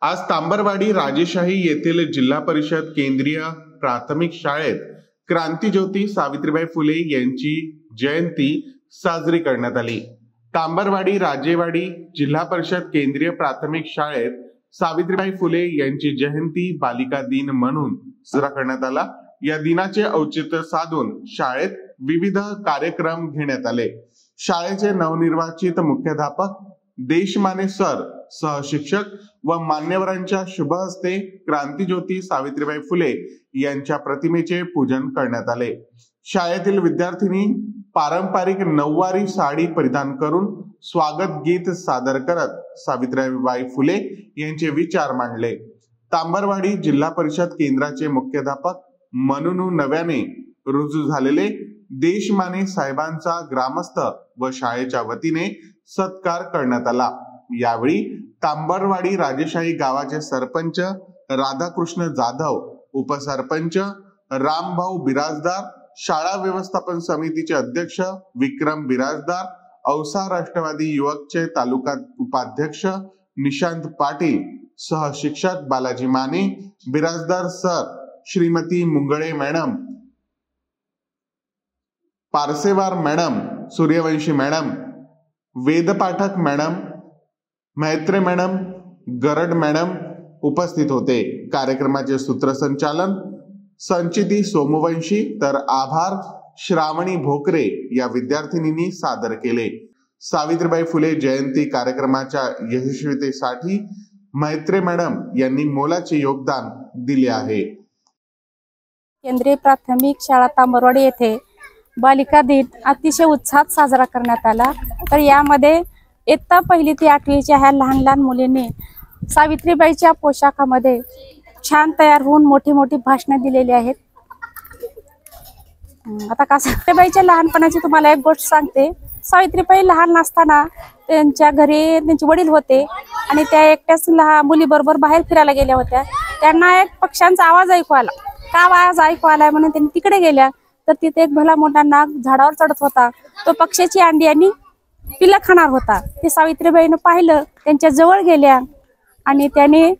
आज तांबरवाडी राजेशाही येथील जिल्हा परिषद केंद्रीय प्राथमिक शाळेत क्रांतीज्योती सावित्रीबाई फुले यांची जयंती साजरी करण्यात आली। तांबरवाडी राजेवाडी जिल्हा परिषद केंद्रीय प्राथमिक शाळेत सावित्रीबाई फुले यांची जयंती बालिका दिन म्हणून साजरा करण्यात आला। या दिनाचे औचित्य साधून शाळेत विविध कार्यक्रम घेण्यात आले। शाळेचे नवनिर्वाचित मुख्याध्यापक देशमाने सर, सहशिक्षक व मान्यवरांच्या शुभ हस्ते क्रांतीज्योती सावित्रीबाई फुले यांच्या प्रतिमेचे पूजन करण्यात आले। शाळेतील विद्यार्थिनी पारंपरिक नऊवारी साडी परिधान करून स्वागत गीत सादर करत सावित्रीबाई फुले यांचे विचार मांडले। तांबरवाडी जिल्हा परिषद केंद्राचे मुख्याध्यापक म्हणून नव्याने रुजू झालेले देशमाने साहेबांचा ग्रामस्थ व शाळेच्या वतीने सत्कार करण्यात आला। यावेळी तांबरवाडी राजेशाही गावाचे सरपंच राधाकृष्ण जाधव, उपसरपंच रामभाऊ बिराजदार, शाळा व्यवस्थापन समितीचे अध्यक्ष विक्रम बिराजदार, औसा राष्ट्रवादी युवकचे तालुका उपाध्यक्ष निशांत पाटील, सहशिक्षक Balaji Mane, Birajdar sir, Shrimati Mungale madam, Parsewar madam, Suryavanshi madam, Vedpathak madam, Maitre madam, Garad madam उपस्थित होते। कार्यक्रमाचे सूत्रसंचालन संचिती सोमवंशी तर आभार श्रावणी भोकरे या विद्यार्थिनींनी सादर केले। सावित्रीबाई फुले जयंती कार्यक्रमाच्या यशस्वीतेसाठी मैत्रे मॅडम यांनी मोलाचे योगदान दिले आहे। केंद्रीय प्राथमिक शाळा तांबरवाडी येथे बालिका दिन अतिशय उत्साहात साजरा करण्यात आला। तर यामध्ये इयत्ता 1ली ते 8वीच्या ह्या लहान लहान मुलींनी सावित्रीबाईच्या पोशाखामध्ये छान तयार होऊन मोठी मोठी भाषणे दिलेली आहेत। आता सावित्रीबाईच्या लहानपणाची तुम्हाला एक गोष्ट सांगते। सावित्रीबाई लहान असताना त्यांच्या घरी त्यांचे वडील होते आणि त्या एकट्याच लहान मुलीबरोबर बाहेर फिरायला गेल्या होत्या। त्यांना एक पक्ष्यांचा आवाज ऐकू आला। का आवाज ऐकू आलाय म्हणून त्यांनी तिकडे गेल्या तर तिथे एक भला मोठा नाग झाडावर चढत होता। तो पक्ष्याची अंडी आणि पिल्लं खाणार होता। ते सावित्रीबाईनं पाहिलं, त्यांच्या जवळ गेल्या आणि त्याने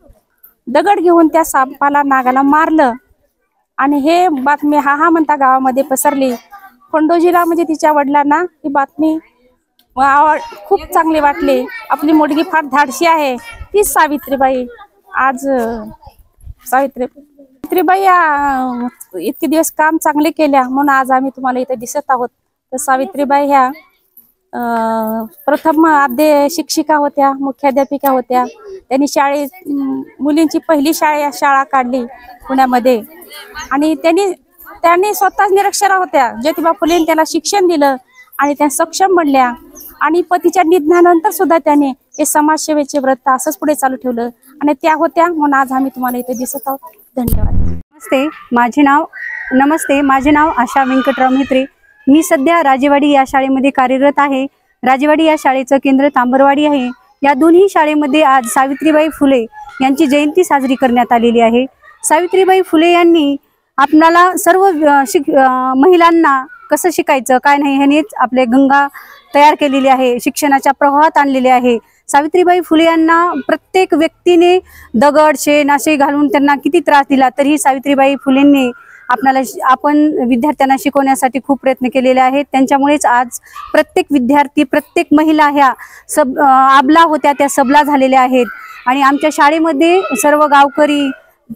दगड घेऊन त्या सापाला, नागाला मारलं आणि हे बातमी हा म्हणता गावामध्ये पसरली। खंडोजीला म्हणजे तिच्या वडिलांना ही बातमी खूप चांगली वाटली। आपली मुलगी फार धाडशी आहे, तीच सावित्रीबाई। आज सावित्रीबाई इतके दिवस काम चांगले केल्या म्हणून आज आम्ही तुम्हाला इथे दिसत आहोत। तर सावित्रीबाई ह्या प्रथम आद्य शिक्षिका होत्या, मुख्याध्यापिका होत्या। त्यांनी मुलींची पहिली शाळा काढली पुण्यामध्ये आणि त्यांनी स्वतःच निरक्षरा होत्या। ज्योतिबा फुलेंनी त्यांना शिक्षण दिलं आणि त्या सक्षम बनल्या आणि पतीच्या निधनानंतर सुद्धा त्याने हे समाजसेवेचे व्रत असंच पुढे चालू ठेवलं आणि त्या होत्या म्हणून आज आम्ही तुम्हाला इथे दिसत आहोत। धन्यवाद। नमस्ते, माझे नाव आशा व्यंकटराव म्हेत्रे। मी सध्या राजेवाडी या शाळेमध्ये कार्यरत आहे। राजेवाडी या शाळेचं केंद्र तांबरवाडी आहे। या दोन्ही शाळेमध्ये आज सावित्रीबाई फुले यांची जयंती साजरी करण्यात आलेली आहे। सावित्रीबाई फुले यांनी आपणाला सर्व महिलांना कसं शिकायचं काय नाही ह्यानेच आपले गंगा तयार केलेली आहे, शिक्षणाच्या प्रवाहात आणलेले आहे। सावित्रीबाई फुले यांना प्रत्येक व्यक्तीने दगड शेण असे घालून त्यांना किती त्रास दिला तरी सावित्रीबाई फुलेंनी आपण विद्यार्थ्यांना शिकवण्यासाठी खूप प्रयत्न केलेले आहेत। त्यांच्यामुळेच आज प्रत्येक विद्यार्थी, प्रत्येक महिला ह्या आबला होत्या त्या सबला झालेल्या आहेत। आणि आमच्या शाळेमध्ये सर्व गावकरी,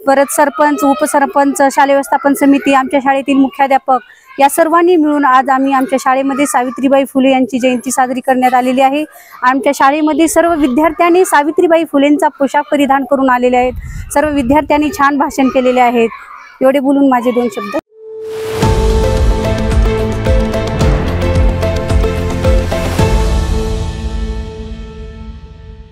परत सरपंच, उपसरपंच, शालेय व्यवस्थापन समिती, आमच्या शाळेतील मुख्याध्यापक या सर्वांनी मिळून आज आम्ही आमच्या शाळेमध्ये सावित्रीबाई फुले यांची जयंती साजरी करण्यात आलेली आहे। आमच्या शाळेमध्ये सर्व विद्यार्थ्यांनी सावित्रीबाई फुलेंचा पोशाख परिधान करून आलेले आहेत। सर्व विद्यार्थ्यांनी छान भाषण केलेले आहेत। एवढे बोलून माझे 2 शब्द